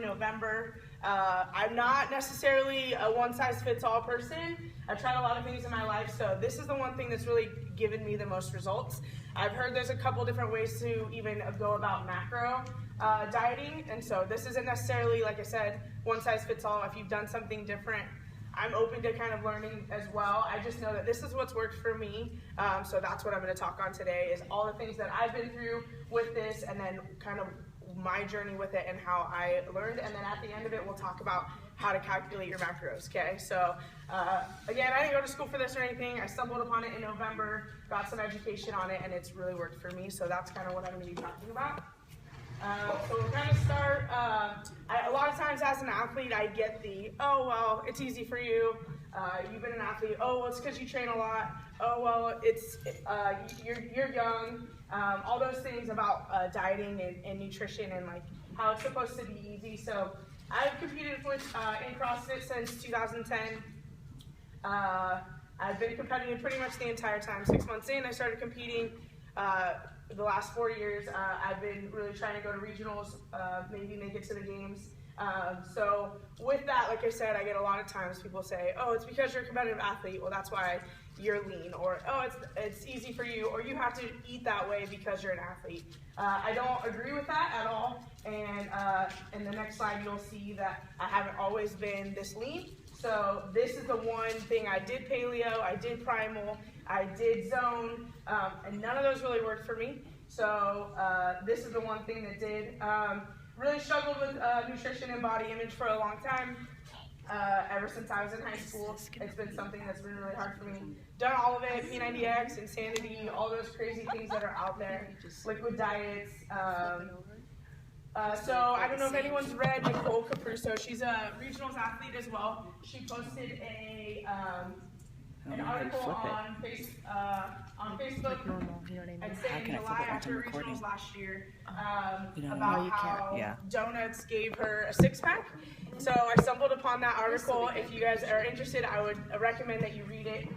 November. I'm not necessarily a one-size-fits-all person. I've tried a lot of things in my life, so this is the one thing that's really given me the most results. I've heard there's a couple different ways to even go about macro dieting, and so this isn't necessarily, like I said, one-size-fits-all. If you've done something different, I'm open to kind of learning as well. I just know that this is what's worked for me, so that's what I'm going to talk on today, is all the things that I've been through with this, and then kind of my journey with it and how I learned, and then at the end of it we'll talk about how to calculate your macros. Okay, so again, I didn't go to school for this or anything. I stumbled upon it in November, got some education on it, and it's really worked for me, so that's kind of what I'm going to be talking about. So we'll kind of start, a lot of times as an athlete I get the, oh well, it's easy for you, you've been an athlete, oh well, it's because you train a lot, oh well, it's you're young, all those things about dieting and nutrition and like how it's supposed to be easy. So I've competed in CrossFit since 2010. I've been competitive pretty much the entire time. 6 months in, I started competing. The last 4 years, I've been really trying to go to regionals, maybe make it to the games. So with that, like I said, I get a lot of times people say, oh, it's because you're a competitive athlete, well that's why you're lean, or oh, it's easy for you, or you have to eat that way because you're an athlete. I don't agree with that at all, and in the next slide you'll see that I haven't always been this lean. So this is the one thing I did paleo, I did primal, I did zone, and none of those really worked for me. So this is the one thing that did. Really struggled with nutrition and body image for a long time. Ever since I was in high school, it's been something that's been really hard for me. Done all of it, P90X, Insanity, all those crazy things that are out there, liquid diets. So I don't know if anyone's read Nicole Capruso. She's a regionals athlete as well. She posted an article on Facebook and saying July after regionals last year about how donuts gave her a six-pack. So I stumbled upon that article. If you guys are interested, I would recommend that you read it.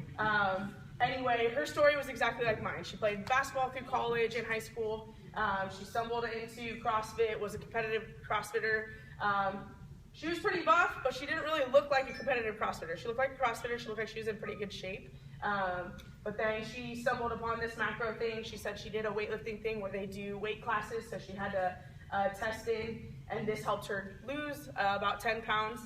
Anyway, her story was exactly like mine. She played basketball through college and high school. She stumbled into CrossFit, was a competitive CrossFitter. She was pretty buff, but she didn't really look like a competitive CrossFitter. She looked like a CrossFitter. She looked like she was in pretty good shape. But then she stumbled upon this macro thing. She said she did a weightlifting thing where they do weight classes, so she had to test in, and this helped her lose about 10 pounds.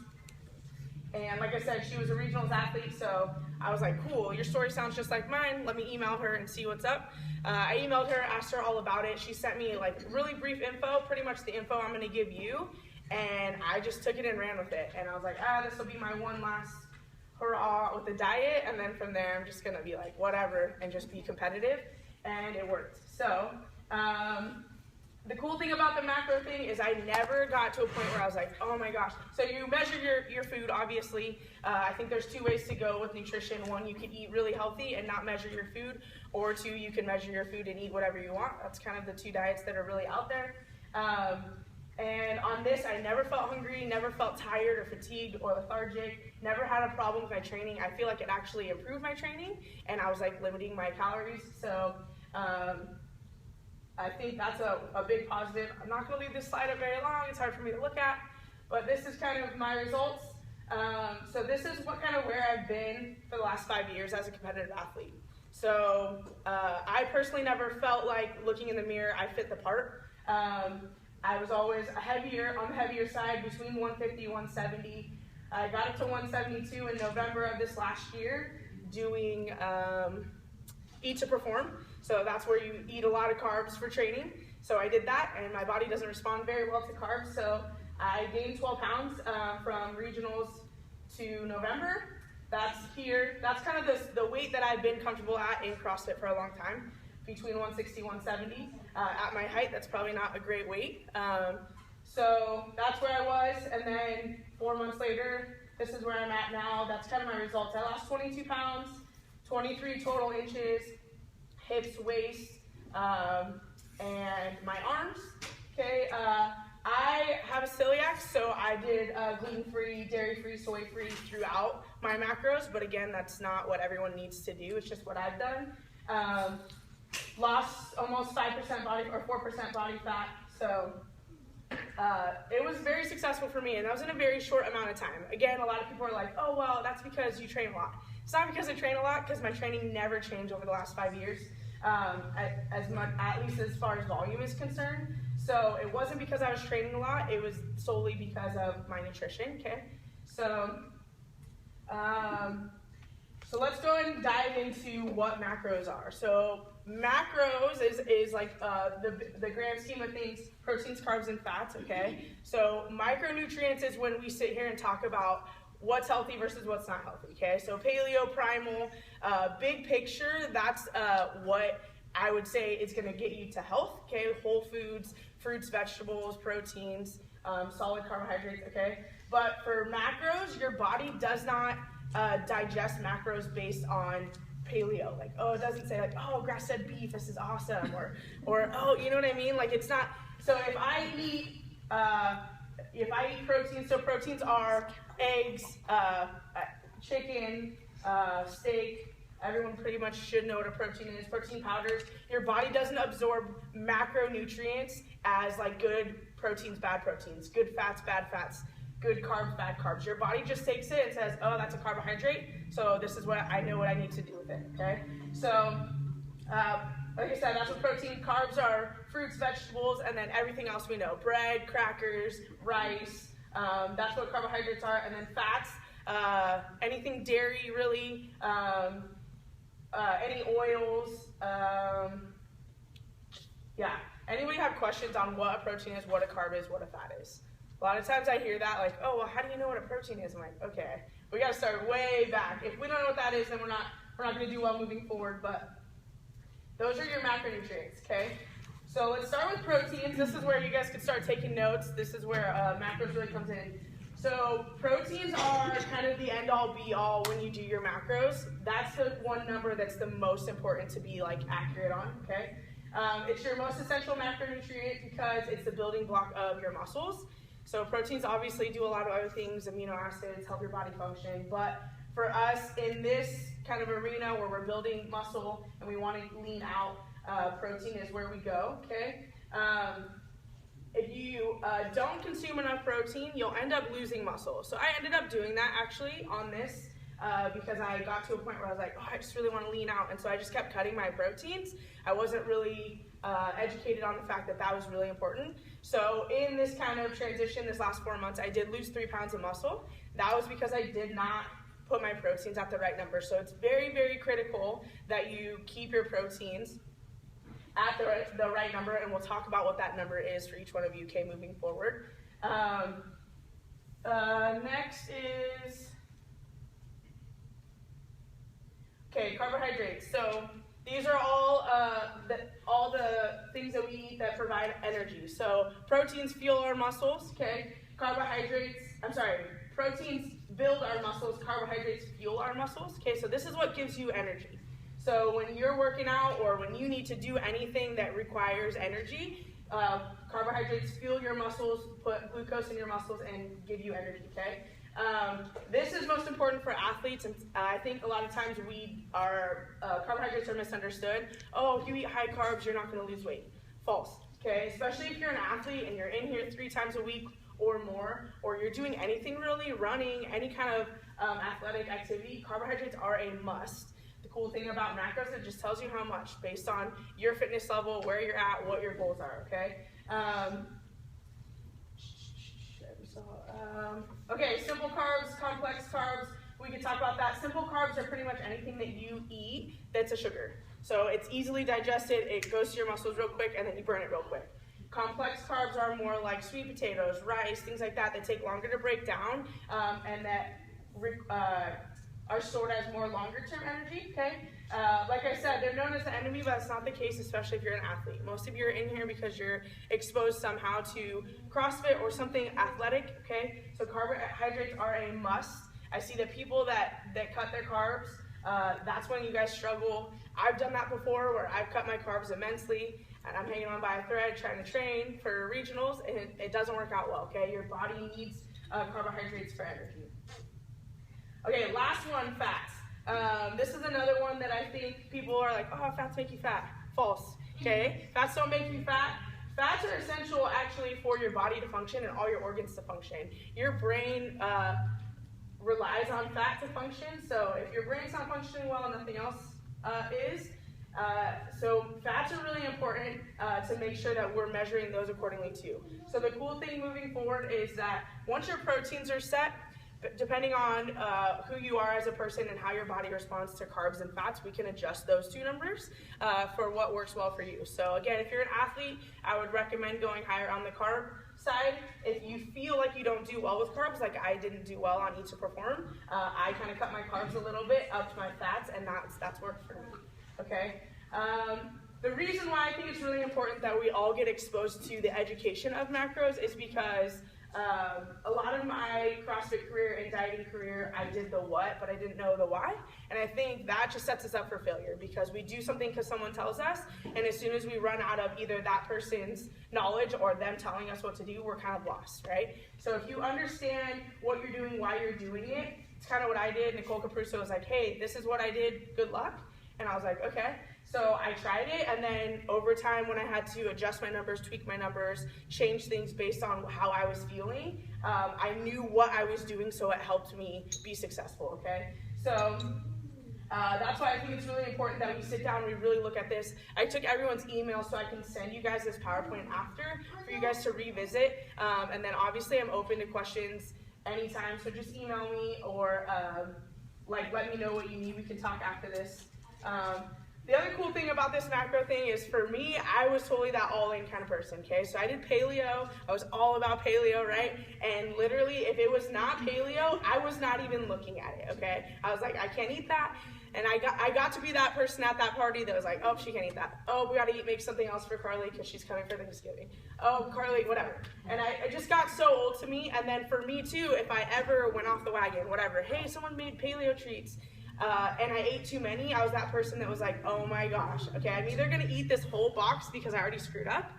And like I said, she was a regionals athlete, so I was like, cool, your story sounds just like mine. Let me email her and see what's up. I emailed her, asked her all about it. She sent me like really brief info, pretty much the info I'm gonna give you. And I just took it and ran with it. And I was like, this will be my one last hurrah with the diet. And then from there, I'm just gonna be like, whatever, and just be competitive. And it worked. So, the cool thing about the macro thing is I never got to a point where I was like, oh my gosh. So you measure your food, obviously. I think there's two ways to go with nutrition. One, you can eat really healthy and not measure your food. Or two, you can measure your food and eat whatever you want. That's kind of the two diets that are really out there. And on this, I never felt hungry, never felt tired or fatigued or lethargic, never had a problem with my training. I feel like it actually improved my training, and I was like limiting my calories. So I think that's a big positive. I'm not gonna leave this slide up very long, it's hard for me to look at, but this is kind of my results. So this is what kind of where I've been for the last 5 years as a competitive athlete. So I personally never felt like looking in the mirror, I fit the part. I was always on the heavier side, between 150, 170. I got up to 172 in November of this last year, doing Eat to Perform. So that's where you eat a lot of carbs for training. So I did that, and my body doesn't respond very well to carbs. So I gained 12 pounds from regionals to November. That's here. That's kind of the weight that I've been comfortable at in CrossFit for a long time, between 160, 170. At my height, that's probably not a great weight. So that's where I was, and then 4 months later, this is where I'm at now. That's kind of my results. I lost 22 pounds, 23 total inches, hips, waist, and my arms. Okay, I have a celiac, so I did gluten-free, dairy-free, soy-free throughout my macros, but again, that's not what everyone needs to do. It's just what I've done. Lost almost 5% body or 4% body fat, so it was very successful for me, and that was in a very short amount of time. Again, a lot of people are like, oh, well, that's because you train a lot. It's not because I train a lot, because my training never changed over the last 5 years, at least as far as volume is concerned. So it wasn't because I was training a lot, it was solely because of my nutrition, okay? So let's go ahead and dive into what macros are. So macros is like the grand scheme of things, proteins, carbs, and fats, okay? So micronutrients is when we sit here and talk about what's healthy versus what's not healthy, okay? So paleo, primal, big picture, that's what I would say is gonna get you to health, okay? Whole foods, fruits, vegetables, proteins, solid carbohydrates, okay? But for macros, your body does not digest macros based on paleo. Like, oh, it doesn't say like, oh, grass-fed beef, this is awesome, or oh, you know what I mean? Like, it's not. So if I eat proteins, so proteins are eggs, chicken, steak. Everyone pretty much should know what a protein is. Protein powders. Your body doesn't absorb macronutrients as like good proteins, bad proteins, good fats, bad fats, good carbs, bad carbs. Your body just takes it and says, oh, that's a carbohydrate, so this is what I know what I need to do with it, okay? So, like I said, that's what protein. Carbs are fruits, vegetables, and then everything else we know. Bread, crackers, rice, that's what carbohydrates are. And then fats, anything dairy really, any oils, yeah. Anybody have questions on what a protein is, what a carb is, what a fat is? A lot of times I hear that, like, oh, well, how do you know what a protein is? I'm like, okay, we got to start way back. If we don't know what that is, then we're not going to do well moving forward. But those are your macronutrients, okay? So let's start with proteins. This is where you guys can start taking notes. This is where macros really comes in. So proteins are kind of the end-all, be-all when you do your macros. That's the one number that's the most important to be like accurate on, okay? It's your most essential macronutrient because it's the building block of your muscles. So proteins obviously do a lot of other things, amino acids, help your body function, but for us in this kind of arena where we're building muscle and we want to lean out, protein is where we go, okay? If you don't consume enough protein, you'll end up losing muscle. So I ended up doing that actually on this because I got to a point where I was like, oh, I just really want to lean out, and so I just kept cutting my proteins. I wasn't really educated on the fact that that was really important. So in this kind of transition, this last 4 months, I did lose 3 pounds of muscle. That was because I did not put my proteins at the right number. So it's very, very critical that you keep your proteins at the right number, and we'll talk about what that number is for each one of you, okay, moving forward. Next is, okay, carbohydrates. So these are all the things that we eat that provide energy. So proteins fuel our muscles, okay? Proteins build our muscles, carbohydrates fuel our muscles, okay? So this is what gives you energy. So when you're working out or when you need to do anything that requires energy, carbohydrates fuel your muscles, put glucose in your muscles, and give you energy, okay? This is most important for athletes, and I think a lot of times carbohydrates are misunderstood. Oh, if you eat high carbs, you're not going to lose weight. False, okay? Especially if you're an athlete and you're in here 3 times a week or more, or you're doing anything really, running, any kind of athletic activity, carbohydrates are a must. The cool thing about macros, it just tells you how much based on your fitness level, where you're at, what your goals are, okay? Okay, simple carbs, complex carbs, we can talk about that. Simple carbs are pretty much anything that you eat that's a sugar. So it's easily digested, it goes to your muscles real quick, and then you burn it real quick. Complex carbs are more like sweet potatoes, rice, things like that take longer to break down, and that are stored as more longer-term energy, okay? Like I said, they're known as the enemy, but that's not the case, especially if you're an athlete. Most of you are in here because you're exposed somehow to CrossFit or something athletic, okay? So carbohydrates are a must. I see that people that cut their carbs, that's when you guys struggle. I've done that before where I've cut my carbs immensely, and I'm hanging on by a thread trying to train for regionals, and it doesn't work out well, okay? Your body needs carbohydrates for energy. Okay, last one, fats. This is another one that I think people are like, oh, fats make you fat. False, okay? Fats don't make you fat. Fats are essential actually for your body to function and all your organs to function. Your brain relies on fat to function, so if your brain's not functioning well, nothing else is. So fats are really important to make sure that we're measuring those accordingly too. So the cool thing moving forward is that once your proteins are set, depending on who you are as a person and how your body responds to carbs and fats, we can adjust those two numbers for what works well for you. So again, if you're an athlete, I would recommend going higher on the carb side. If you feel like you don't do well with carbs, like I didn't do well on Eat to Perform, I kind of cut my carbs a little bit, upped my fats, and that's worked for me. Okay. The reason why I think it's really important that we all get exposed to the education of macros is because a lot of my CrossFit career and dieting career, I did the what, but I didn't know the why. And I think that just sets us up for failure because we do something because someone tells us, and as soon as we run out of either that person's knowledge or them telling us what to do, we're kind of lost, right? So if you understand what you're doing, why you're doing it, it's kind of what I did. Nicole Capruso was like, hey, this is what I did, good luck. And I was like, okay. So I tried it, and then over time when I had to adjust my numbers, tweak my numbers, change things based on how I was feeling, I knew what I was doing, so it helped me be successful, okay? So that's why I think it's really important that we sit down and we really look at this. I took everyone's email so I can send you guys this PowerPoint after for you guys to revisit, and then obviously I'm open to questions anytime, so just email me or let me know what you need. We can talk after this. The other cool thing about this macro thing is for me, I was totally that all-in kind of person, okay? So I did paleo, I was all about paleo, right? And literally, if it was not paleo, I was not even looking at it, okay? I was like, I can't eat that. And I got to be that person at that party that was like, oh, she can't eat that. Oh, we gotta make something else for Carlie because she's coming for Thanksgiving. Oh, Carlie, whatever. And it just got so old to me. And then for me too, if I ever went off the wagon, whatever, hey, someone made paleo treats, and I ate too many, I was that person that was like, oh my gosh, okay, I'm either gonna eat this whole box because I already screwed up,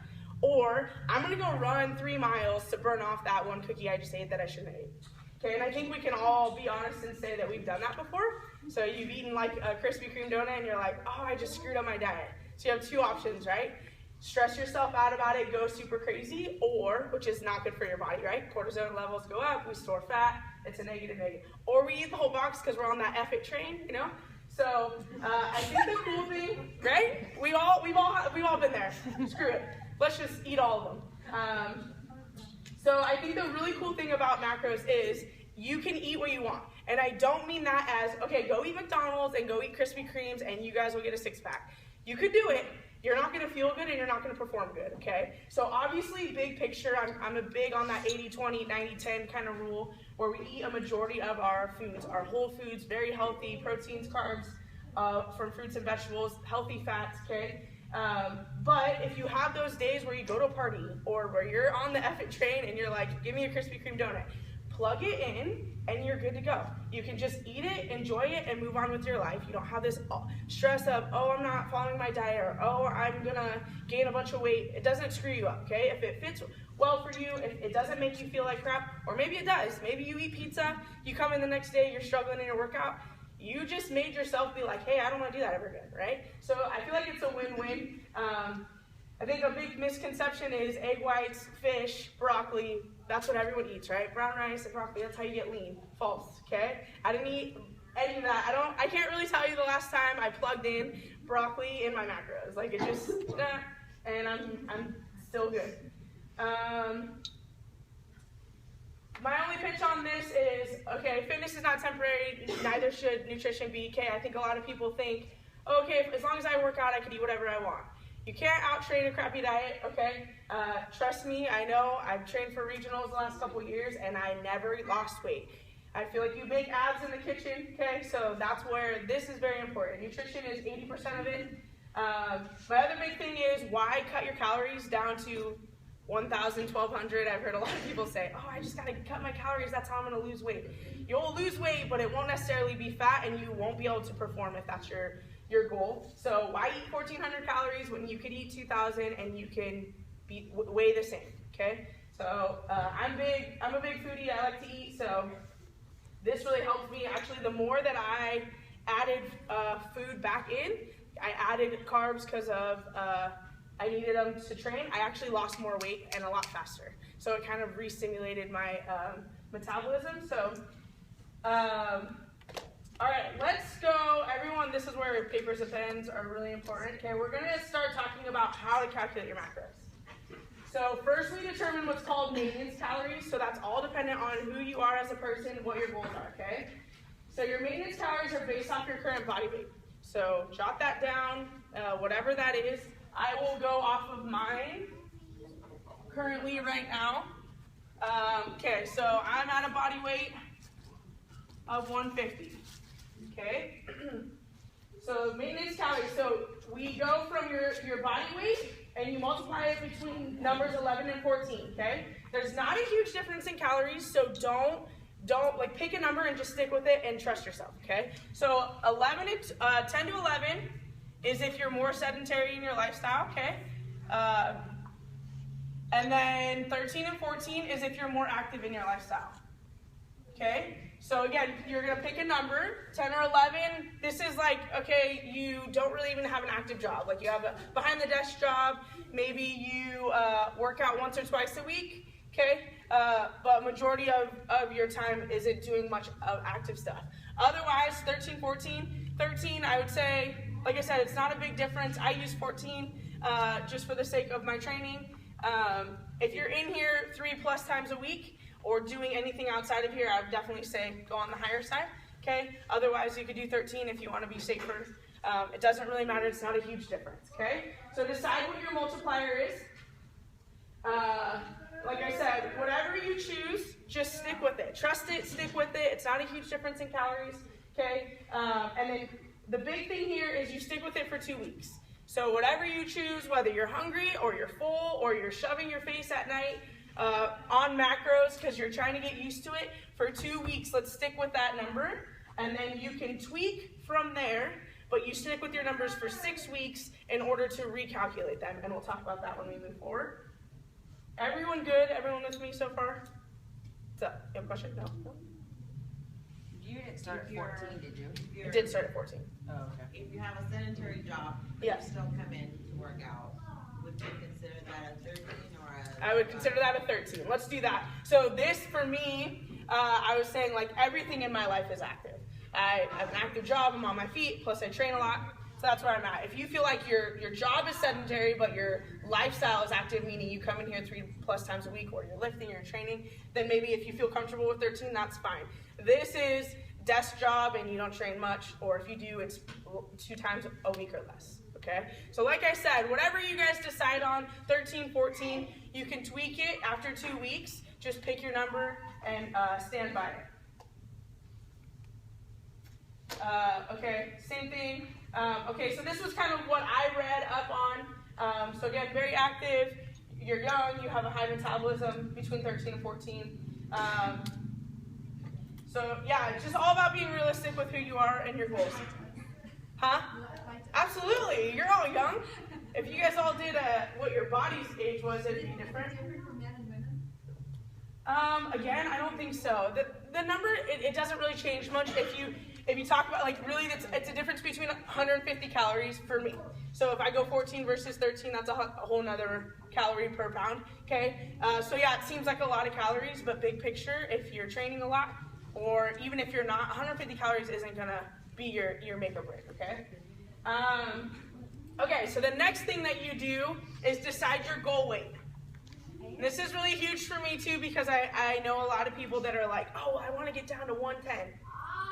or I'm gonna go run 3 miles to burn off that one cookie I just ate that I shouldn't have ate. Okay, and I think we can all be honest and say that we've done that before. So you've eaten like a Krispy Kreme donut and you're like, oh, I just screwed up my diet. So you have 2 options, right? Stress yourself out about it, go super crazy, or, which is not good for your body, right? Cortisol levels go up, we store fat, it's a negative. Or we eat the whole box because we're on that F-it train, you know? So I think the cool thing, right? We've all been there. Screw it. Let's just eat all of them. So I think the really cool thing about macros is you can eat what you want. And I don't mean that as, okay, go eat McDonald's and go eat Krispy Kremes and you guys will get a 6-pack. You could do it. You're not going to feel good and you're not going to perform good, okay? So obviously, big picture, I'm a big on that 80-20, 90-10 kind of rule where we eat a majority of our foods, our whole foods, very healthy, proteins, carbs, from fruits and vegetables, healthy fats, okay? But if you have those days where you go to a party or where you're on the F-it train and you're like, give me a Krispy Kreme donut, plug it in and you're good to go. You can just eat it, enjoy it, and move on with your life. You don't have this stress of, oh, I'm not following my diet, or oh, I'm gonna gain a bunch of weight. It doesn't screw you up, okay? If it fits well for you, if it doesn't make you feel like crap, or maybe it does. Maybe you eat pizza, you come in the next day, you're struggling in your workout, you just made yourself be like, hey, I don't wanna do that ever again, right? So I feel like it's a win-win. I think a big misconception is egg whites, fish, broccoli. That's what everyone eats, right? Brown rice and broccoli, that's how you get lean. False, okay? I didn't eat any of that. I can't really tell you the last time I plugged in broccoli in my macros. Like, it just, and I'm still good. My only pitch on this is, okay, fitness is not temporary, neither should nutrition be, okay? I think a lot of people think, okay, as long as I work out, I can eat whatever I want. You can't out-train a crappy diet, okay? Trust me, I know. I've trained for regionals the last couple years, and I never lost weight. I feel like you make abs in the kitchen, okay? So that's where this is very important. Nutrition is 80% of it. My other big thing is why cut your calories down to 1,000, 1,200. I've heard a lot of people say, oh, I just got to cut my calories. That's how I'm going to lose weight. You'll lose weight, but it won't necessarily be fat, and you won't be able to perform if that's your goal. So why eat 1,400 calories when you could eat 2,000 and you can weigh the same, okay? So I'm a big foodie, I like to eat, so this really helps me. Actually, the more that I added food back in, I added carbs because of I needed them to train, I actually lost more weight and a lot faster. So it kind of re-stimulated my metabolism. So, all right, let's go. Everyone, this is where papers and pens are really important. Okay, we're going to start talking about how to calculate your macros. So first we determine what's called maintenance calories. So that's all dependent on who you are as a person, what your goals are, okay? So your maintenance calories are based off your current body weight. So jot that down, whatever that is. I will go off of mine currently right now. Okay, so I'm at a body weight of 150, okay? So maintenance calories, so we go from your body weight and you multiply it between numbers 11 and 14, okay? There's not a huge difference in calories, so don't like pick a number and just stick with it and trust yourself, okay? So 10 to 11 is if you're more sedentary in your lifestyle, okay? And then 13 and 14 is if you're more active in your lifestyle, okay? So again, you're gonna pick a number, 10 or 11, this is like, okay, you don't really even have an active job. Like you have a behind the desk job, maybe you work out once or twice a week, okay? But majority of your time isn't doing much of active stuff. Otherwise, 13, 14, 13, I would say, like I said, it's not a big difference. I use 14 just for the sake of my training. If you're in here 3+ times a week or doing anything outside of here, I would definitely say go on the higher side, okay? Otherwise, you could do 13 if you want to be safer. It doesn't really matter. It's not a huge difference, okay? So decide what your multiplier is. Like I said, whatever you choose, just stick with it. Trust it, stick with it. It's not a huge difference in calories, okay? And then the big thing here is you stick with it for 2 weeks. So whatever you choose, whether you're hungry or you're full or you're shoving your face at night on macros because you're trying to get used to it, for 2 weeks, let's stick with that number. And then you can tweak from there, but you stick with your numbers for 6 weeks in order to recalculate them. And we'll talk about that when we move forward. Everyone good? Everyone with me so far? What's up? You have a question? No? You didn't start at 14, did you? I did start at 14. Oh, okay. If you have a sedentary job, Yes. you still come in to work out, would you consider that a 13 or a... I would consider that a 13. Let's do that. So this, for me, I was saying like everything in my life is active. I have an active job, I'm on my feet, plus I train a lot. So that's where I'm at. If you feel like your job is sedentary, but your lifestyle is active, meaning you come in here 3+ times a week, or you're lifting, you're training, then maybe if you feel comfortable with 13, that's fine. This is desk job and you don't train much, or if you do, it's 2 times a week or less, okay? So like I said, whatever you guys decide on, 13, 14, you can tweak it after 2 weeks. Just pick your number and stand by it. Okay, same thing. Okay, so this was kind of what I read up on. So again, very active, you're young, you have a high metabolism between 13 and 14. So yeah, it's just all about being realistic with who you are and your goals. Huh? Absolutely, you're all young. If you guys all did what your body's age was, it'd be different. Again, I don't think so. The number, it doesn't really change much. If you talk about, like, really, it's a difference between 150 calories for me. So if I go 14 versus 13, that's a whole nother calorie per pound, okay? So yeah, it seems like a lot of calories, but big picture, if you're training a lot, or even if you're not, 150 calories isn't gonna be your make or break, okay? Okay, so the next thing that you do is decide your goal weight. This is really huge for me too, because I know a lot of people that are like, oh, I wanna get down to 110.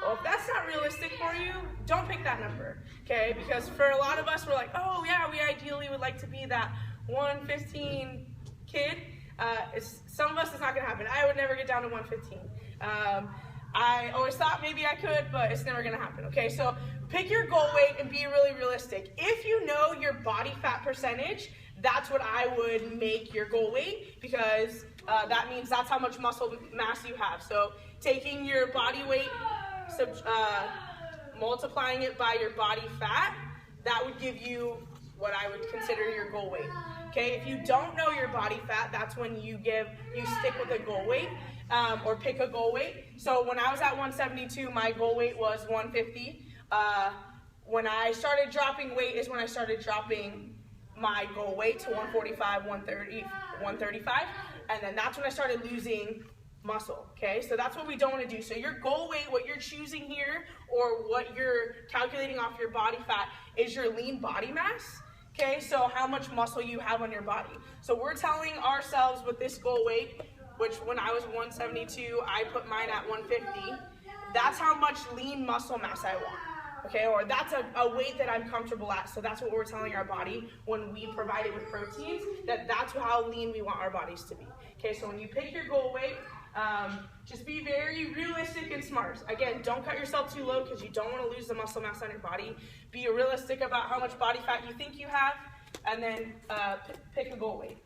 Well, if that's not realistic for you, don't pick that number, okay? Because for a lot of us, we're like, oh yeah, we ideally would like to be that 115 kid. Some of us, it's not gonna happen. I would never get down to 115. I always thought maybe I could, but it's never gonna happen, okay? So pick your goal weight and be really realistic. If you know your body fat percentage, that's what I would make your goal weight, because that means that's how much muscle mass you have. So taking your body weight, multiplying it by your body fat, that would give you what I would consider your goal weight. Okay, if you don't know your body fat, that's when you stick with a goal weight, or pick a goal weight. So when I was at 172, my goal weight was 150. When I started dropping weight is when I started dropping my goal weight to 145, 130, 135, and then that's when I started losing muscle, okay? So that's what we don't want to do. So your goal weight, what you're choosing here, or what you're calculating off your body fat, is your lean body mass, okay? So how much muscle you have on your body. So we're telling ourselves with this goal weight, which when I was 172, I put mine at 150, that's how much lean muscle mass I want. Okay, or that's a weight that I'm comfortable at. So that's what we're telling our body when we provide it with proteins, that's how lean we want our bodies to be. Okay, so when you pick your goal weight, just be very realistic and smart. Again, don't cut yourself too low because you don't want to lose the muscle mass on your body. Be realistic about how much body fat you think you have, and then pick a goal weight.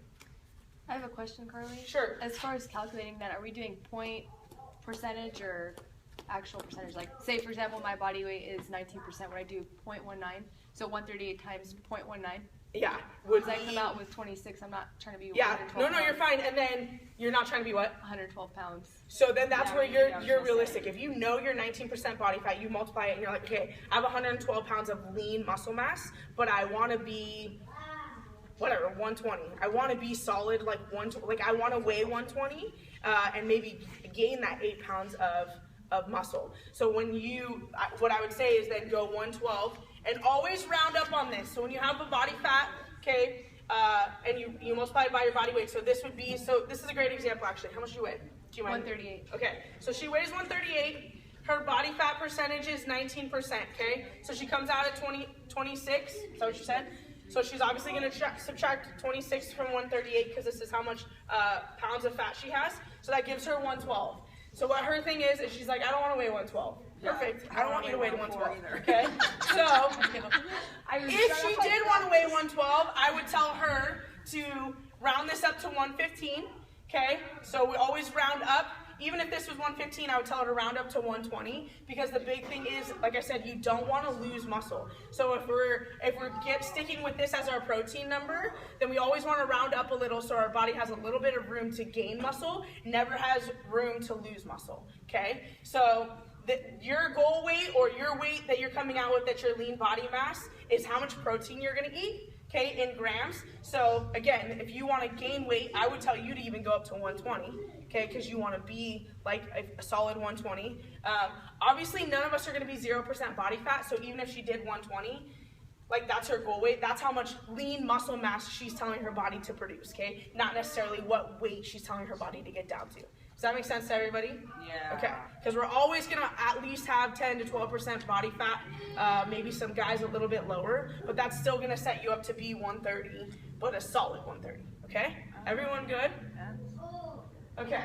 I have a question, Carlie. Sure. As far as calculating that, are we doing point percentage or actual percentage? Like, say for example, my body weight is 19%, where I do 0.19, so 138 times 0.19. Yeah. Would I come out with 26? I'm not trying to be. Yeah. No, you're fine. And then you're not trying to be what? 112 pounds. So then that's where you're realistic. If you know you're 19% body fat, you multiply it, and you're like, okay, I have 112 pounds of lean muscle mass, but I want to be, whatever, 120. I want to be solid, like I want to weigh 120, and maybe gain that 8 pounds of muscle. So what I would say is then go 112 and always round up on this. So when you have a body fat, okay, and you multiply it by your body weight. So this is a great example actually. How much do you weigh? Do you mind? 138. Okay, so she weighs 138. Her body fat percentage is 19%, okay? So she comes out at 26, is that what you said? So she's obviously going to subtract 26 from 138 because this is how much pounds of fat she has. So that gives her 112. So what her thing is she's like, I don't want to weigh 112. Perfect. I don't want you to weigh 112. Okay? So if she did want to weigh 112, I would tell her to round this up to 115. Okay? So we always round up. Even if this was 115, I would tell her to round up to 120 because the big thing is, like I said, you don't want to lose muscle. So if we're sticking with this as our protein number, then we always want to round up a little so our body has a little bit of room to gain muscle, never has room to lose muscle. Okay? So your goal weight or your weight that you're coming out with, that's your lean body mass, is how much protein you're going to eat. Okay, in grams. So again, if you want to gain weight, I would tell you to even go up to 120, okay, because you want to be like a solid 120. Obviously, none of us are going to be 0% body fat, so even if she did 120, like that's her goal weight, that's how much lean muscle mass she's telling her body to produce, okay? Not necessarily what weight she's telling her body to get down to. Does that make sense to everybody? Yeah. Okay, because we're always going to at least have 10 to 12% body fat, maybe some guys a little bit lower, but that's still going to set you up to be 130, but a solid 130, okay? Everyone good? Okay.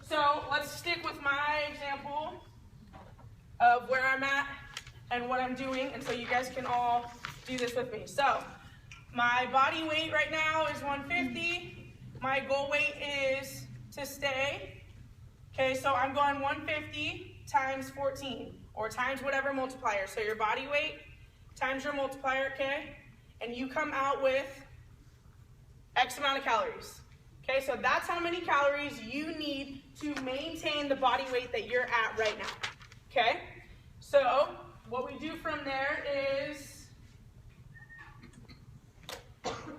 So let's stick with my example of where I'm at and what I'm doing, and so you guys can all do this with me. So my body weight right now is 150. My goal weight is to stay. Okay, so I'm going 150 times 14, or times whatever multiplier. So your body weight times your multiplier, okay? And you come out with X amount of calories. Okay, so that's how many calories you need to maintain the body weight that you're at right now. Okay, so what we do from there is,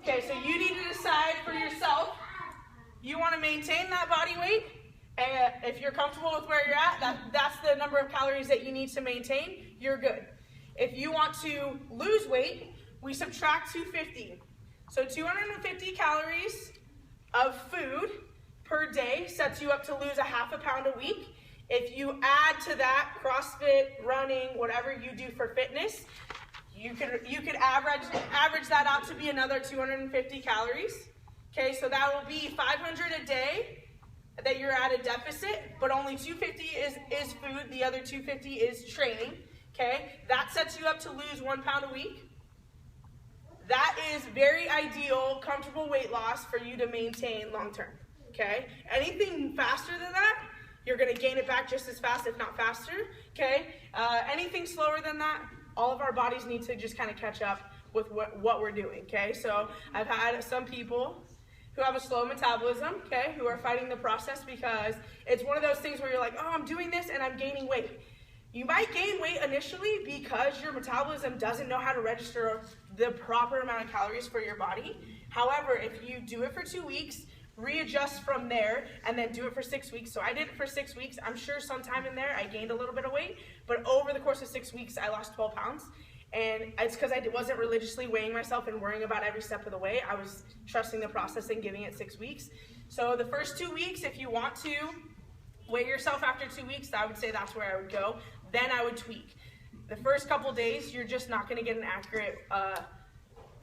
okay, so you need to decide for yourself. You want to maintain that body weight, and if you're comfortable with where you're at, that's the number of calories that you need to maintain, you're good. If you want to lose weight, we subtract 250. So 250 calories of food per day sets you up to lose a half a pound a week. If you add to that CrossFit, running, whatever you do for fitness, you could average that out to be another 250 calories. Okay, so that will be 500 a day that you're at a deficit, but only 250 is food, the other 250 is training. Okay, that sets you up to lose 1 pound a week. That is very ideal, comfortable weight loss for you to maintain long term. Okay, anything faster than that, you're going to gain it back just as fast, if not faster. Okay, anything slower than that, all of our bodies need to just kind of catch up with what we're doing. Okay, so I've had some people who have a slow metabolism, okay, who are fighting the process because it's one of those things where you're like, oh, I'm doing this and I'm gaining weight. You might gain weight initially because your metabolism doesn't know how to register the proper amount of calories for your body. However, if you do it for 2 weeks, readjust from there, and then do it for 6 weeks. So I did it for 6 weeks. I'm sure sometime in there I gained a little bit of weight, but over the course of 6 weeks, I lost 12 pounds. And it's because I wasn't religiously weighing myself and worrying about every step of the way. I was trusting the process and giving it 6 weeks. So the first 2 weeks, if you want to weigh yourself after 2 weeks, I would say that's where I would go. Then I would tweak. The first couple days, you're just not going to get an accurate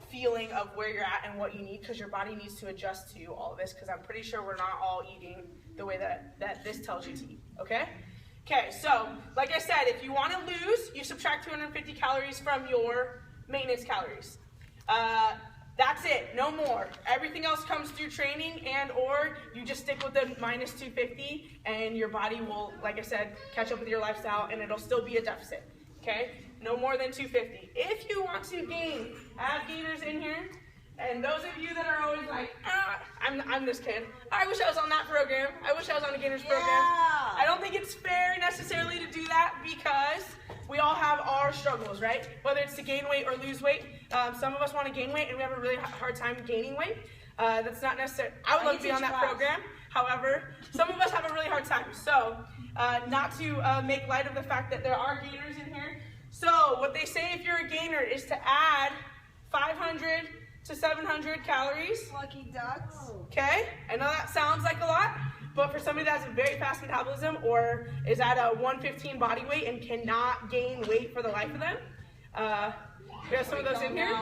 feeling of where you're at and what you need, because your body needs to adjust to all of this, because I'm pretty sure we're not all eating the way that this tells you to eat, okay? Okay, so like I said, if you want to lose, you subtract 250 calories from your maintenance calories. That's it, no more. Everything else comes through training, and or you just stick with the minus 250 and your body will, like I said, catch up with your lifestyle and it'll still be a deficit, okay? No more than 250. If you want to gain, add gainers in here. And those of you that are always like, I'm this kid. I wish I was on that program. I wish I was on a gainers program. I don't think it's fair necessarily to do that because we all have our struggles, right? Whether it's to gain weight or lose weight. Some of us want to gain weight and we have a really hard time gaining weight. That's not necessary. I would love to be on that program. However, some of us have a really hard time. So, not to make light of the fact that there are gainers in here. So, what they say if you're a gainer is to add 500 to 700 calories. Lucky ducks. Okay, I know that sounds like a lot, but for somebody that has a very fast metabolism or is at a 115 body weight and cannot gain weight for the life of them, we have some of those in here.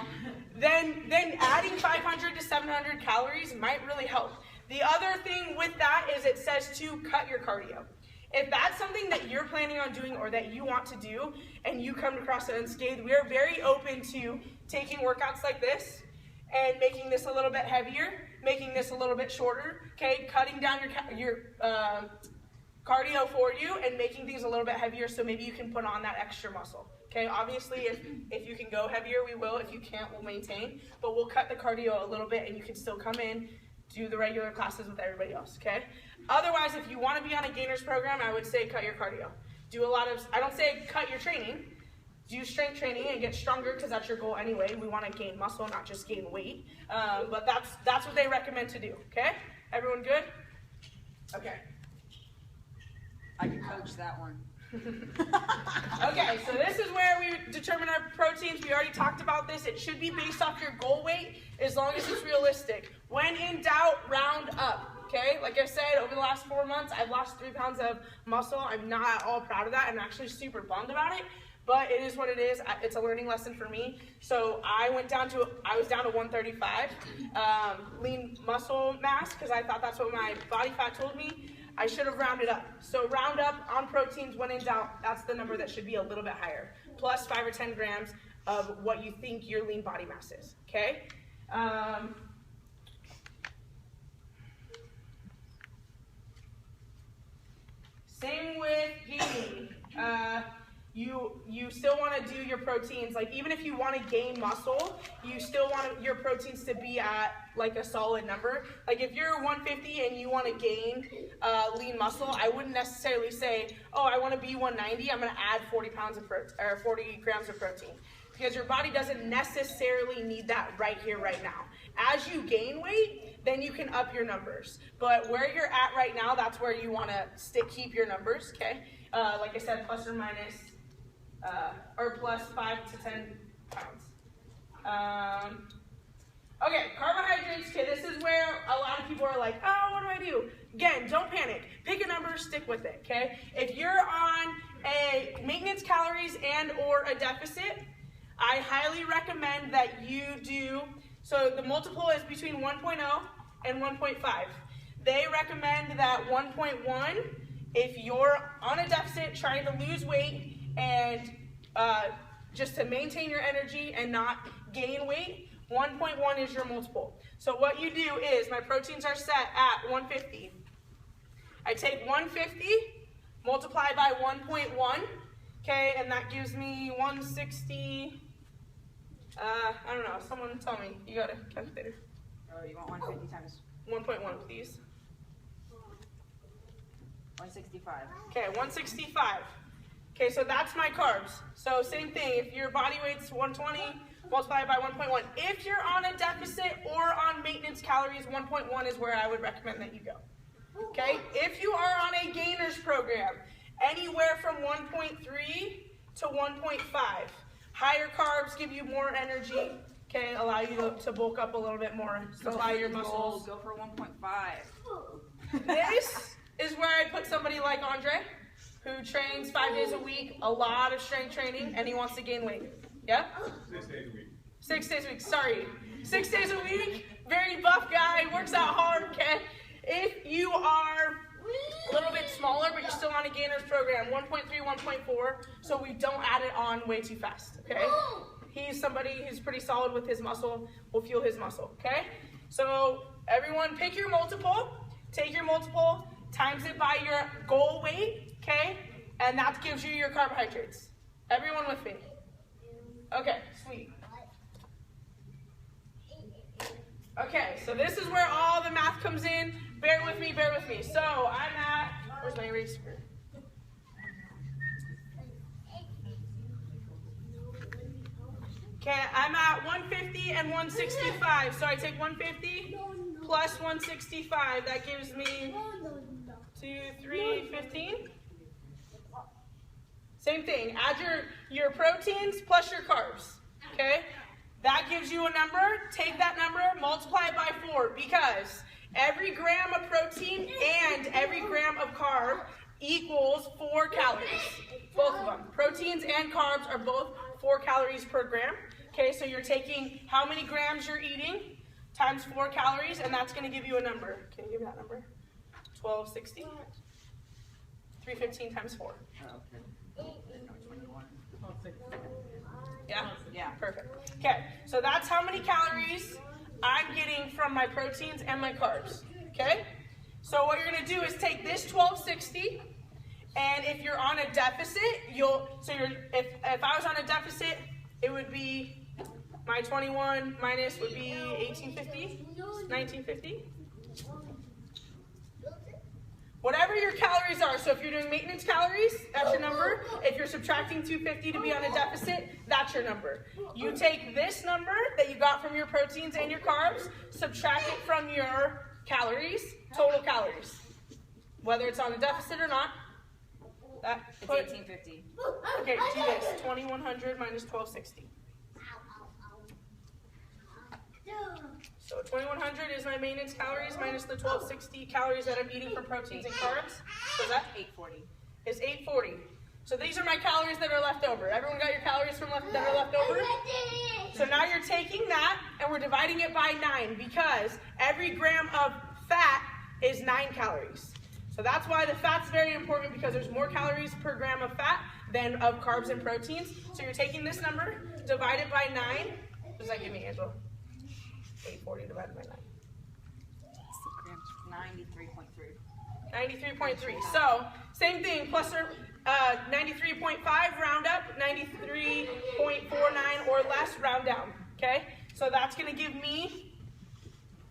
Then adding 500 to 700 calories might really help. The other thing with that is it says to cut your cardio. If that's something that you're planning on doing or that you want to do and you come across it unscathed, we are very open to taking workouts like this and making this a little bit heavier, making this a little bit shorter, okay? Cutting down your cardio for you and making things a little bit heavier so maybe you can put on that extra muscle, okay? Obviously, if you can go heavier, we will. If you can't, we'll maintain. But we'll cut the cardio a little bit and you can still come in, do the regular classes with everybody else, okay? Otherwise, if you want to be on a gainers program, I would say cut your cardio. Do a lot of, I don't say cut your training. Do strength training and get stronger because that's your goal anyway. We want to gain muscle, not just gain weight. But that's what they recommend to do, okay? Everyone good? Okay. I can coach that one. Okay, so this is where we determine our proteins. We already talked about this. It should be based off your goal weight as long as it's realistic. When in doubt, round up. Okay, like I said, over the last 4 months, I've lost 3 pounds of muscle. I'm not at all proud of that. I'm actually super bummed about it. But it is what it is. It's a learning lesson for me. So I was down to 135 lean muscle mass because I thought that's what my body fat told me. I should have rounded up. So round up on proteins when in doubt. That's the number that should be a little bit higher. Plus 5 or 10 grams of what you think your lean body mass is. Okay? Same with gaining. You still want to do your proteins, like even if you want to gain muscle, you still want your proteins to be at like a solid number. Like if you're 150 and you want to gain lean muscle, I wouldn't necessarily say, oh, I want to be 190, I'm going to add 40 pounds of 40 grams of protein. Because your body doesn't necessarily need that right here, right now. As you gain weight, then you can up your numbers. But where you're at right now, that's where you want to keep your numbers, okay? Like I said, plus or minus, or plus 5 to 10 pounds. Okay, carbohydrates, okay, this is where a lot of people are like, oh, what do I do? Again, don't panic. Pick a number, stick with it, okay? If you're on a maintenance calories and or a deficit, I highly recommend that you do, so the multiple is between 1.0 and 1.5. They recommend that 1.1, if you're on a deficit, trying to lose weight, and just to maintain your energy and not gain weight, 1.1 is your multiple. So what you do is, my proteins are set at 150. I take 150, multiply by 1.1, okay, and that gives me 160, I don't know, someone tell me, you got a calculator. Oh, you want 150 times 1.1, please. 165. Okay, 165. Okay, so that's my carbs. So same thing, if your body weight's 120, multiply it by 1.1. If you're on a deficit or on maintenance calories, 1.1 is where I would recommend that you go. Okay, if you are on a gainers program, anywhere from 1.3 to 1.5. Higher carbs give you more energy, okay, allow you to bulk up a little bit more, supply your muscles. Go for 1.5. This is where I'd put somebody like Andre, who trains 5 days a week, a lot of strength training, and he wants to gain weight. Yeah? 6 days a week. 6 days a week, sorry. 6 days a week, very buff guy, works out hard, okay? If you are a little bit smaller, but you're still on a gainers program, 1.3, 1.4, so we don't add it on way too fast, okay? He's somebody who's pretty solid with his muscle, will fuel his muscle, okay? So everyone pick your multiple, take your multiple, times it by your goal weight, okay? And that gives you your carbohydrates. Everyone with me? Okay, sweet. Okay, so this is where all the math comes in. Bear with me, bear with me. So I'm at, where's my eraser? Okay, I'm at 150 and 165. So I take 150 plus 165. That gives me 315. Same thing. Add your proteins plus your carbs. Okay? That gives you a number. Take that number, multiply it by 4, because every gram of protein and every gram of carb equals 4 calories. Both of them. Proteins and carbs are both 4 calories per gram. Okay, so you're taking how many grams you're eating times 4 calories, and that's going to give you a number. Can you give me that number? 1260. 315 times 4. Yeah? Yeah. Perfect. Okay, so that's how many calories I'm getting from my proteins and my carbs. Okay? So what you're going to do is take this 1260, and if you're on a deficit, if I was on a deficit, it would be my 21 minus would be 1850, 1950. Whatever your calories are, so if you're doing maintenance calories, that's your number. If you're subtracting 250 to be on a deficit, that's your number. You take this number that you got from your proteins and your carbs, subtract it from your calories, total calories. Whether it's on a deficit or not. It's 1850. Okay, do this. 2100 minus 1260. So 2100 is my maintenance calories minus the 1260 calories that I'm eating from proteins and carbs. So that 840. is 840. So these are my calories that are left over. Everyone got your calories that are left over? So now you're taking that and we're dividing it by 9, because every gram of fat is 9 calories. So that's why the fat's very important, because there's more calories per gram of fat than of carbs and proteins. So you're taking this number, divide it by 9. What does that give me, Angela? 840 divided by 9. 93.3. 93.3. So, same thing, plus or 93.5, round up, 93.49 or less, round down. Okay? So that's going to give me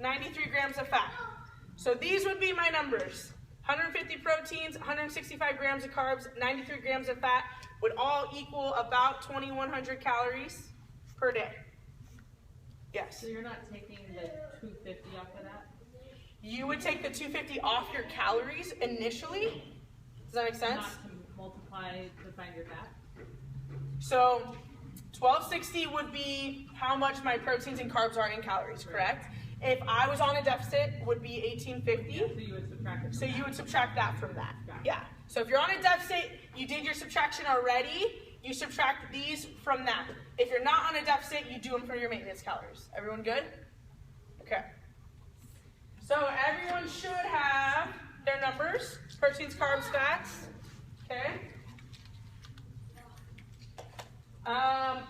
93 grams of fat. So these would be my numbers. 150 proteins, 165 grams of carbs, 93 grams of fat would all equal about 2,100 calories per day. Yes. So you're not taking the 250 off of that? You would take the 250 off your calories initially. Does that make sense? Not to multiply to find your fat? So 1260 would be how much my proteins and carbs are in calories, correct? If I was on a deficit, would be 1850. Yeah, so you would subtract it. So you would subtract that from that. Got it. Yeah. So if you're on a deficit, you did your subtraction already. You subtract these from that. If you're not on a deficit, you do them for your maintenance calories. Everyone good? Okay. So everyone should have their numbers. Proteins, carbs, fats. Okay.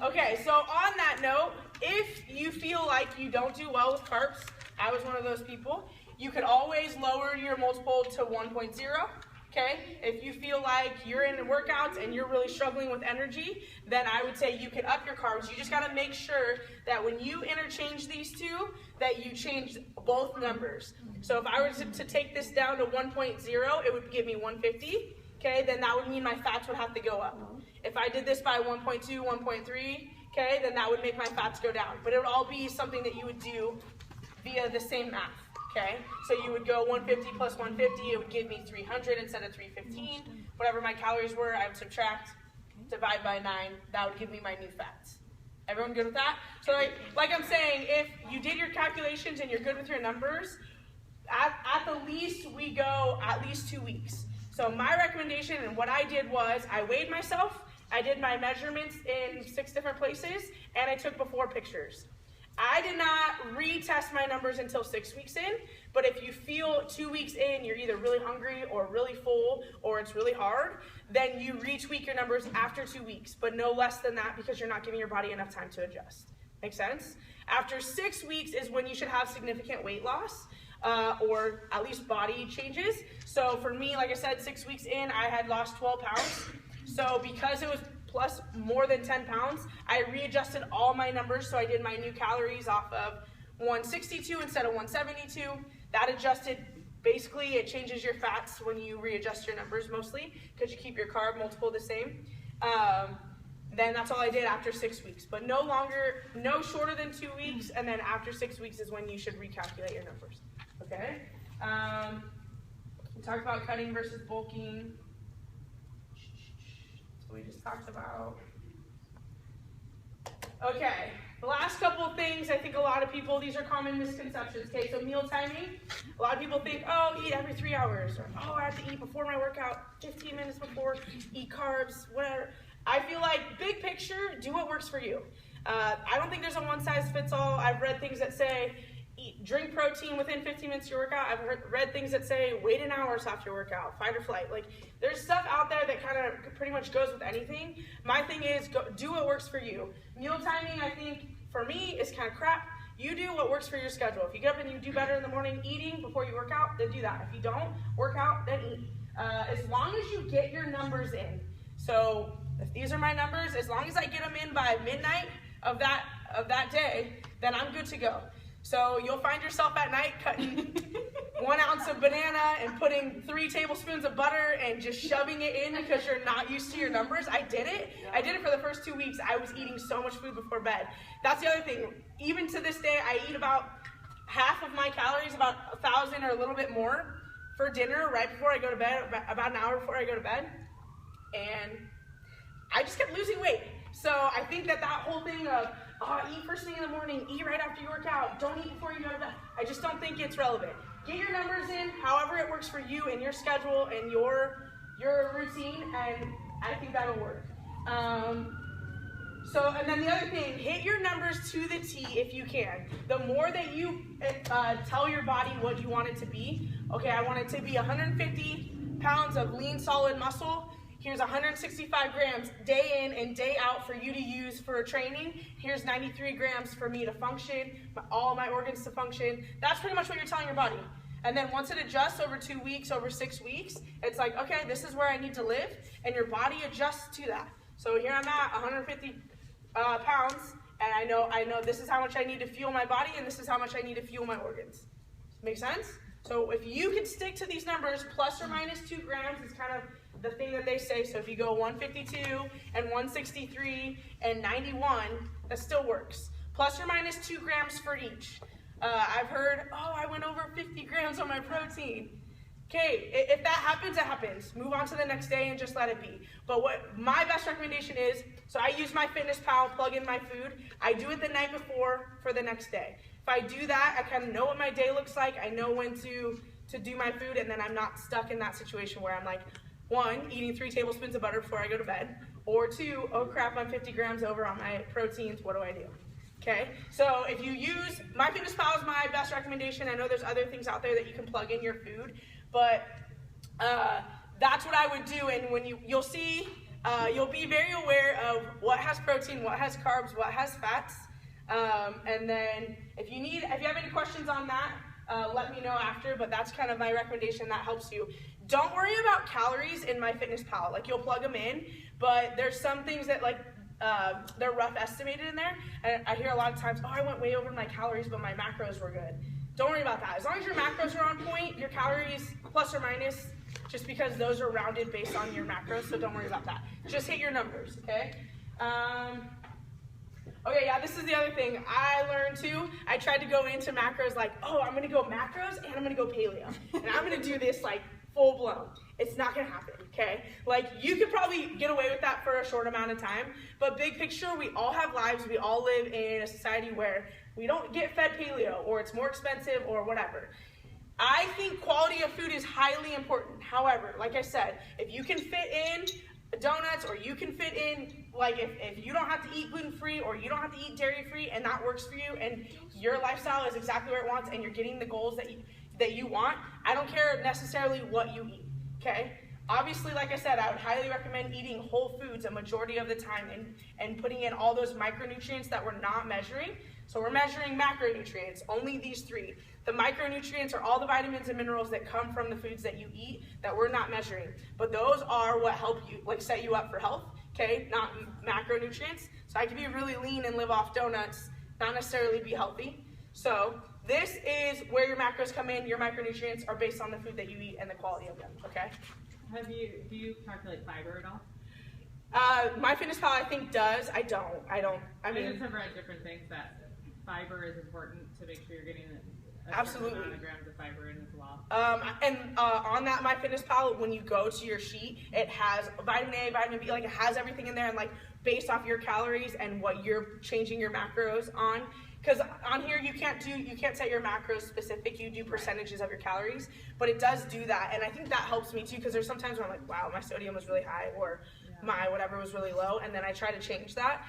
Okay, so on that note, if you feel like you don't do well with carbs, I was one of those people, you could always lower your multiple to 1.0. Okay, if you feel like you're in the workouts and you're really struggling with energy, then I would say you could up your carbs. You just got to make sure that when you interchange these two, that you change both numbers. So if I were to take this down to 1.0, it would give me 150. okay, then that would mean my fats would have to go up. If I did this by 1.2, 1.3, okay, then that would make my fats go down. But it would all be something that you would do via the same math, okay? So you would go 150 plus 150, it would give me 300 instead of 315. Whatever my calories were, I would subtract, divide by 9, that would give me my new fats. Everyone good with that? So like I'm saying, if you did your calculations and you're good with your numbers, at the least, we go at least 2 weeks. So my recommendation and what I did was I weighed myself, I did my measurements in 6 different places, and I took before pictures. I did not retest my numbers until 6 weeks in, but if you feel 2 weeks in, you're either really hungry or really full or it's really hard, then you retweak your numbers after 2 weeks, but no less than that because you're not giving your body enough time to adjust. Make sense? After 6 weeks is when you should have significant weight loss. Or at least body changes. So for me, like I said, 6 weeks in, I had lost 12 pounds. So because it was plus more than 10 pounds, I readjusted all my numbers. So I did my new calories off of 162 instead of 172. That adjusted, basically it changes your fats when you readjust your numbers mostly because you keep your carb multiple the same. Then that's all I did after 6 weeks. But no shorter than 2 weeks, and then after 6 weeks is when you should recalculate your numbers. Okay? We talked about cutting versus bulking. So we just talked about. Okay, the last couple of things, I think a lot of people, these are common misconceptions. Okay, so meal timing. A lot of people think, oh, eat every 3 hours. Or, oh, I have to eat before my workout, 15 minutes before, eat carbs, whatever. I feel like, big picture, do what works for you. I don't think there's a one-size-fits-all. I've read things that say, drink protein within 15 minutes of your workout. I've read things that say wait an hour after your workout, fight or flight. Like, there's stuff out there that kind of pretty much goes with anything. My thing is do what works for you. Meal timing, I think, for me, is kind of crap. You do what works for your schedule. If you get up and you do better in the morning eating before you work out, then do that. If you don't work out, then eat. As long as you get your numbers in. So if these are my numbers, as long as I get them in by midnight of that day, then I'm good to go. So you'll find yourself at night cutting 1 ounce of banana and putting 3 tablespoons of butter and just shoving it in because you're not used to your numbers. I did it. I did it for the first 2 weeks. I was eating so much food before bed. That's the other thing. Even to this day, I eat about half of my calories, about 1,000 or a little bit more for dinner right before I go to bed, about an hour before I go to bed. And I just kept losing weight. So I think that whole thing of, eat first thing in the morning, eat right after you work out, don't eat before you go to bed, I just don't think it's relevant. Get your numbers in, however it works for you and your schedule and your routine, and I think that'll work. And then the other thing, hit your numbers to the T if you can. The more that you tell your body what you want it to be, okay, I want it to be 150 pounds of lean, solid muscle. Here's 165 grams day in and day out for you to use for training. Here's 93 grams for me to function, all my organs to function. That's pretty much what you're telling your body. And then once it adjusts over 2 weeks, over 6 weeks, it's like, okay, this is where I need to live, and your body adjusts to that. So here I'm at 150 pounds, and I know this is how much I need to fuel my body, and this is how much I need to fuel my organs. Make sense? So if you can stick to these numbers, plus or minus 2 grams is kind of the thing that they say. So if you go 152 and 163 and 91, that still works. Plus or minus 2 grams for each. I've heard, I went over 50 grams on my protein. Okay, if that happens, it happens. Move on to the next day and just let it be. But what my best recommendation is, so I use MyFitnessPal, plug in my food. I do it the night before for the next day. If I do that, I kind of know what my day looks like. I know when to do my food, and then I'm not stuck in that situation where I'm like, 1, eating 3 tablespoons of butter before I go to bed, or 2, oh crap, I'm 50 grams over on my proteins, what do I do? Okay, so if you use, MyFitnessPal is my best recommendation. I know there's other things out there that you can plug in your food, but that's what I would do, and when you'll see, you'll be very aware of what has protein, what has carbs, what has fats, and then if you have any questions on that, let me know after, but that's kind of my recommendation that helps you. Don't worry about calories in MyFitnessPal. Like, you'll plug them in, but there's some things that, like, they're rough estimated in there, and I hear a lot of times, I went way over my calories, but my macros were good. Don't worry about that. As long as your macros are on point, your calories, plus or minus, just because those are rounded based on your macros, so don't worry about that. Just hit your numbers, okay? Okay, yeah, this is the other thing I learned too. I tried to go into macros like, oh, I'm gonna go macros and I'm gonna go paleo. And I'm gonna do this like full blown. It's not gonna happen, okay? Like, you could probably get away with that for a short amount of time, but big picture, we all have lives, we all live in a society where we don't get fed paleo, or it's more expensive, or whatever. I think quality of food is highly important. However, like I said, if you can fit in donuts, or you can fit in, like, if you don't have to eat gluten-free, or you don't have to eat dairy-free, and that works for you, and your lifestyle is exactly where it wants, and you're getting the goals that you want, I don't care necessarily what you eat, okay? Obviously, like I said, I would highly recommend eating whole foods a majority of the time, and putting in all those micronutrients that we're not measuring. So we're measuring macronutrients, only these 3. The micronutrients are all the vitamins and minerals that come from the foods that you eat that we're not measuring. But those are what help you, like, set you up for health, okay? Not macronutrients. So I can be really lean and live off donuts, not necessarily be healthy. So this is where your macros come in. Your micronutrients are based on the food that you eat and the quality of them, okay? Do you calculate fiber at all? MyFitnessPal, I think, does. I don't. I mean, I just have read different things that fiber is important to make sure you're getting a absolutely certain amount of grams of fiber in as well. On that MyFitnessPal, when you go to your sheet, it has vitamin A, vitamin B, like, it has everything in there, and, like, based off your calories and what you're changing your macros on. Because on here you can't set your macros specific, you do percentages of your calories, but it does do that, and I think that helps me too, because there's sometimes where I'm like, wow, my sodium was really high, or my whatever was really low, and then I try to change that.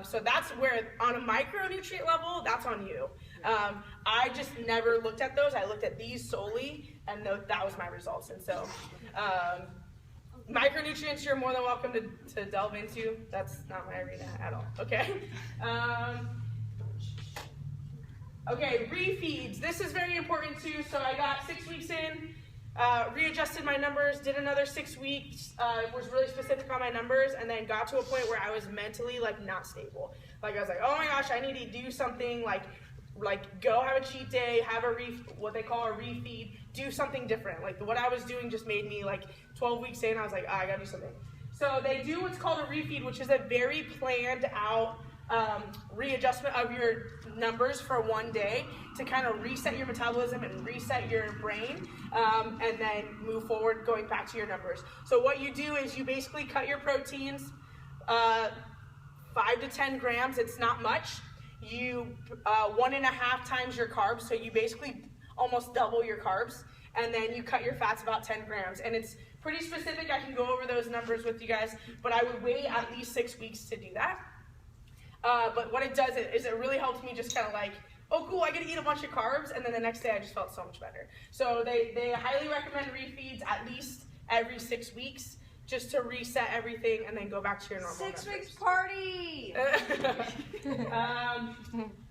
So that's where, on a micronutrient level, that's on you. I just never looked at those. I looked at these solely, and that was my results. And so micronutrients you're more than welcome to delve into. That's not my arena at all, okay? Okay, refeeds. This is very important too. So I got 6 weeks in, readjusted my numbers, did another 6 weeks, was really specific on my numbers, and then got to a point where I was mentally, like, not stable. Like, I was like, oh my gosh, I need to do something, like go have a cheat day, have what they call a refeed, do something different. Like, what I was doing just made me, like, 12 weeks in, I was like, I gotta do something. So they do what's called a refeed, which is a very planned out readjustment of your numbers for one day to kind of reset your metabolism and reset your brain, and then move forward going back to your numbers. So what you do is you basically cut your proteins 5 to 10 grams. It's not much. You 1.5 times your carbs, so you basically almost double your carbs, and then you cut your fats about 10 grams. And it's pretty specific. I can go over those numbers with you guys, but I would wait at least 6 weeks to do that. But what it does is it really helps me just kind of like, oh cool, I get to eat a bunch of carbs, and then the next day I just felt so much better. So they highly recommend refeeds at least every 6 weeks, just to reset everything and then go back to your normal 6 numbers. weeks party!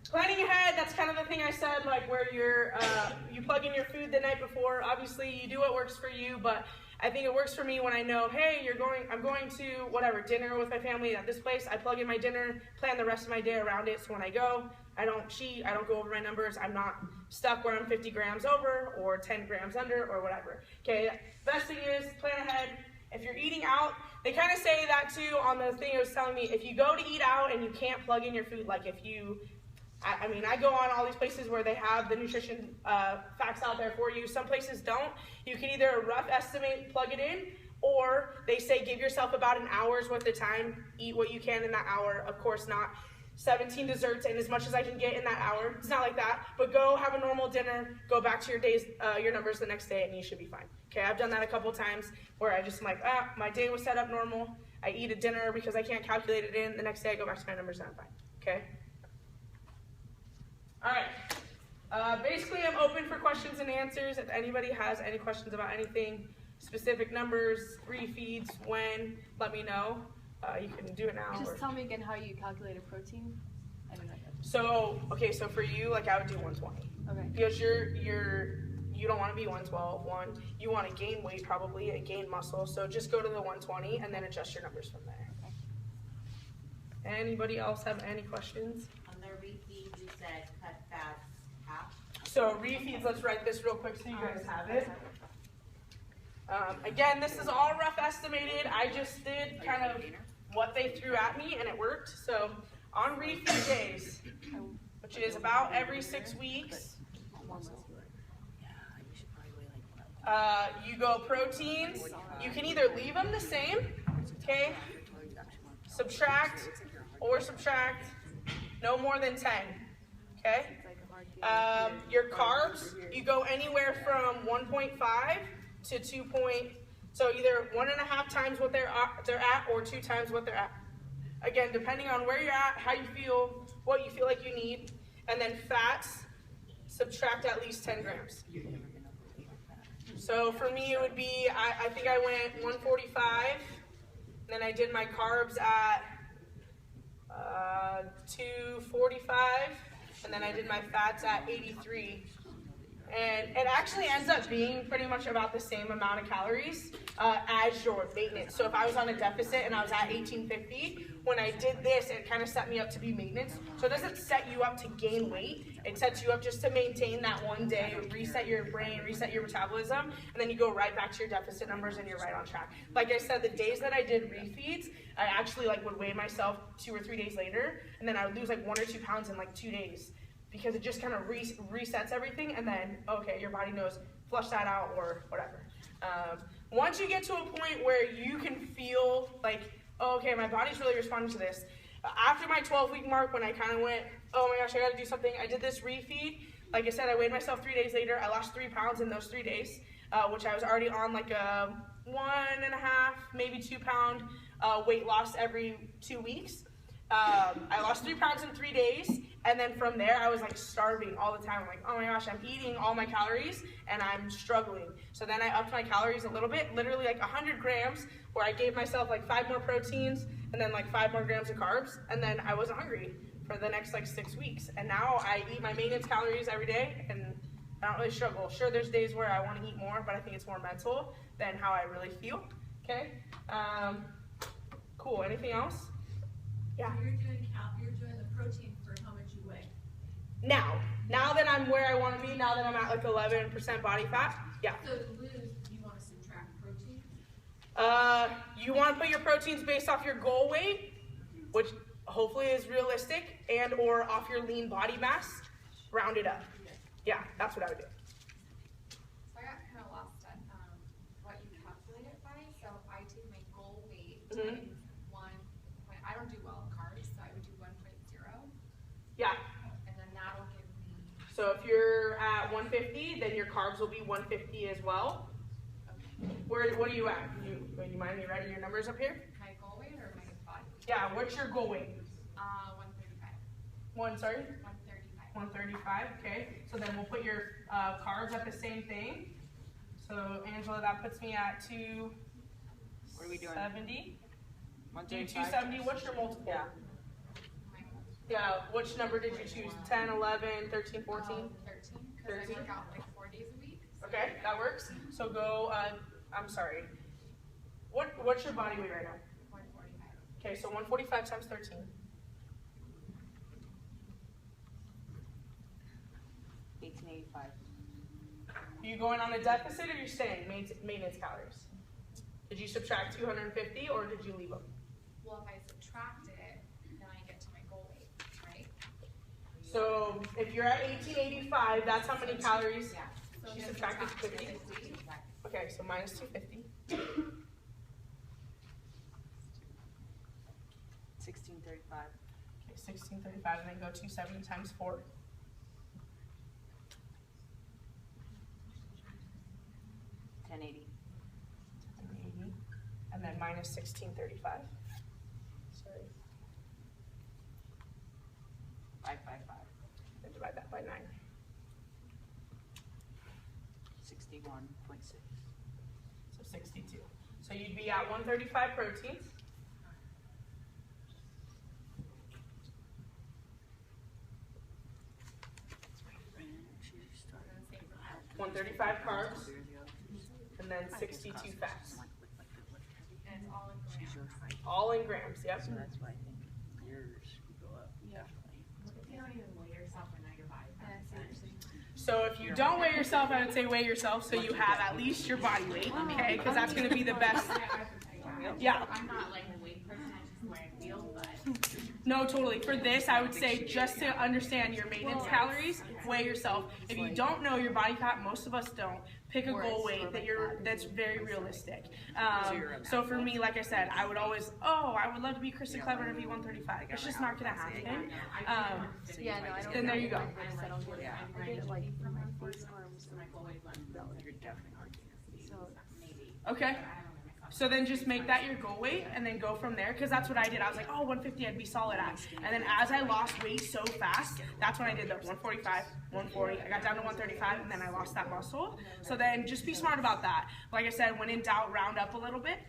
Planning ahead, that's kind of the thing I said, like where you plug in your food the night before. Obviously you do what works for you, but I think it works for me when I know, hey, I'm going to whatever, dinner with my family at this place. I plug in my dinner, plan the rest of my day around it, so when I go, I don't cheat, I don't go over my numbers, I'm not stuck where I'm 50 grams over or 10 grams under or whatever. Okay, best thing is plan ahead. If you're eating out, they kind of say that too on the thing it was telling me, if you go to eat out and you can't plug in your food, like if you, I mean, I go on all these places where they have the nutrition facts out there for you. Some places don't. You can either rough estimate, plug it in, or they say give yourself about an hour's worth of time, eat what you can in that hour. Of course not 17 desserts and as much as I can get in that hour. It's not like that, but go have a normal dinner, go back to your numbers the next day, and you should be fine. Okay, I've done that a couple times where I just am like, my day was set up normal. I eat a dinner because I can't calculate it in. The next day I go back to my numbers and I'm fine. Okay? All right. Basically, I'm open for questions and answers. If anybody has any questions about anything, specific numbers, refeeds, when, let me know. You can do it now. Just tell me again how you calculate a protein. I don't know. So, okay, so for you, like I would do 120. Okay. Because you don't want to be 112. You want to gain weight probably and gain muscle. So just go to the 120 and then adjust your numbers from there. Okay. Anybody else have any questions? On the refeed, you said cut fats half. So refeeds, let's write this real quick so you guys have it. Again, this is all rough estimated. I just did kind of what they threw at me, and it worked. So on refeed days, which is about every 6 weeks, you go proteins. You can either leave them the same, okay, subtract, no more than 10, okay? Your carbs, you go anywhere from 1.5 to 2 so either 1.5 times what they're at or 2 times what they're at. Again, depending on where you're at, how you feel, what you feel like you need. And then fats, subtract at least 10 grams. So for me, it would be, I think I went 145, then I did my carbs at 245, and then I did my fats at 83. And it actually ends up being pretty much about the same amount of calories as your maintenance. So if I was on a deficit and I was at 1850, when I did this, it kind of set me up to be maintenance. So it doesn't set you up to gain weight. It sets you up just to maintain that one day, reset your brain, reset your metabolism, and then you go right back to your deficit numbers and you're right on track. Like I said, the days that I did refeeds, I actually would weigh myself 2 or 3 days later, and then I would lose 1 or 2 pounds in 2 days. Because it just kind of resets everything, and then, okay, your body knows, flush that out or whatever. Once you get to a point where you can feel like, oh, okay, my body's really responding to this. After my 12-week mark, when I kind of went, oh my gosh, I got to do something, I did this refeed. Like I said, I weighed myself 3 days later. I lost 3 pounds in those 3 days, which I was already on a 1.5, maybe 2 pound weight loss every 2 weeks. I lost 3 pounds in 3 days, and then from there I was starving all the time. I'm like, oh my gosh, I'm eating all my calories and I'm struggling. So then I upped my calories a little bit, literally 100 grams, where I gave myself 5 more proteins and then 5 more grams of carbs, and then I wasn't hungry for the next 6 weeks. And now I eat my maintenance calories every day, and I don't really struggle. Sure, there's days where I want to eat more, but I think it's more mental than how I really feel. Okay, cool. Anything else? Yeah. So you're doing the protein for how much you weigh. Now that I'm where I want to be, now that I'm at 11% body fat, yeah. So to lose, you want to subtract protein? You want to put your proteins based off your goal weight, which hopefully is realistic, and or off your lean body mass, round it up. Yeah, that's what I would do. So I got kind of lost at what you calculate it by. So I take my goal weight times 1. I don't do well with carbs, so I would do 1.0. Yeah. And then that'll give me. So if you're at 150, then your carbs will be 150 as well. Okay. What are you at? You mind me writing your numbers up here? My goal weight or my body weight? Yeah. What's your goal weight? 135. 135. 135. Okay. So then we'll put your carbs at the same thing. So Angela, that puts me at 270. What are we doing? 270. What's your multiple? Yeah. Yeah. Which number did you choose? 10, 11, 13, 14? 13. Because I 13? work out 4 days a week. So Okay, that works. So go. I'm sorry. What's your body weight right now? 145. Okay, so 145 times 13. $18.85. Are you going on a deficit or are you staying maintenance calories? Did you subtract 250 or did you leave them? Well, if I subtract it, then I get to my goal weight, right? So if you're at 1885, that's how many calories? Yeah. So She then subtracted subtract 50. 50. Okay, so minus 250. 1635. Okay, 1635, and then go 270 times 4. 1080. 1080, and then minus 1635. Sorry, 555. and divide that by 9. 61.6. So 62. So you'd be at 135 proteins. And the same for health. 135 carbs, and then 62 fats. And it's all in grams. All in grams, yep. So that's why I think yours would go up. Yeah. Definitely. You don't even weigh yourself when you're 5 Yeah, seriously. So if you don't weigh yourself, I would say weigh yourself so you have at least your body weight, okay? Because that's going to be the best. Yeah. I'm not like a weight person, I just the way I feel, but. No, totally. For this, I would say just to understand your maintenance calories, weigh yourself. If you don't know your body fat, most of us don't, pick a goal weight that's very realistic. So for me, like I said, I would always, I would love to be Kristen Clever and be 135. It's just not going to happen. Yeah, no, I don't. And there you go. I don't do it. I did it like for my face arms. So Okay. So then just make that your goal weight and then go from there, because that's what I did. I was like, 150 I'd be solid at. And then as I lost weight so fast, that's when I did the 145, 140. I got down to 135 and then I lost that muscle. So then just be smart about that. Like I said, when in doubt, round up a little bit.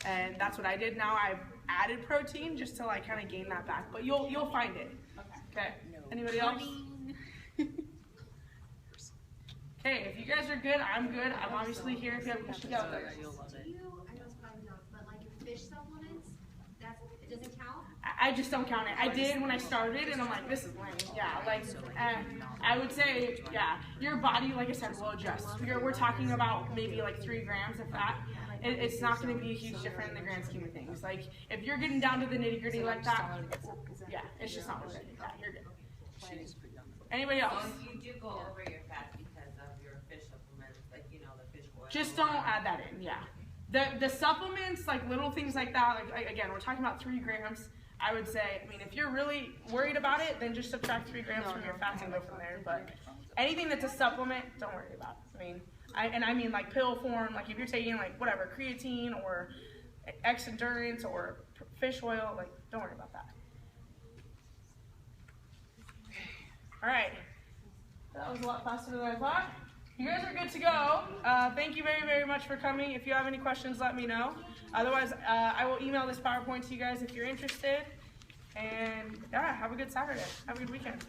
And that's what I did. Now I've added protein just to like kind of gain that back. But you'll find it. Okay. Anybody else? Okay, if you guys are good, I'm good. I'm obviously here if you have questions. Do you, I know it's probably not, but like your fish supplements, it doesn't count? I just don't count it. I did when I started, and I'm like, this is lame. Yeah, like, I would say, your body, like I said, will adjust. We're talking about maybe like 3 grams of fat. It's not going to be a huge difference in the grand scheme of things. Like, if you're getting down to the nitty gritty like that, it's just not worth it. Yeah, you're good. Anybody else? So if you do go over your fat because of your fish supplements, like, the fish oil. Just don't add that in, yeah. The supplements, like little things like that, like again, we're talking about 3 grams. I would say, if you're really worried about it, then just subtract 3 grams from your fats and go from there. But anything that's a supplement, don't worry about it. I mean like pill form, like if you're taking like whatever, creatine or X Endurance or fish oil, like don't worry about that. All right, that was a lot faster than I thought. You guys are good to go. Thank you very, very much for coming. If you have any questions, let me know. Otherwise, I will email this PowerPoint to you guys if you're interested. And yeah, have a good Saturday. Have a good weekend.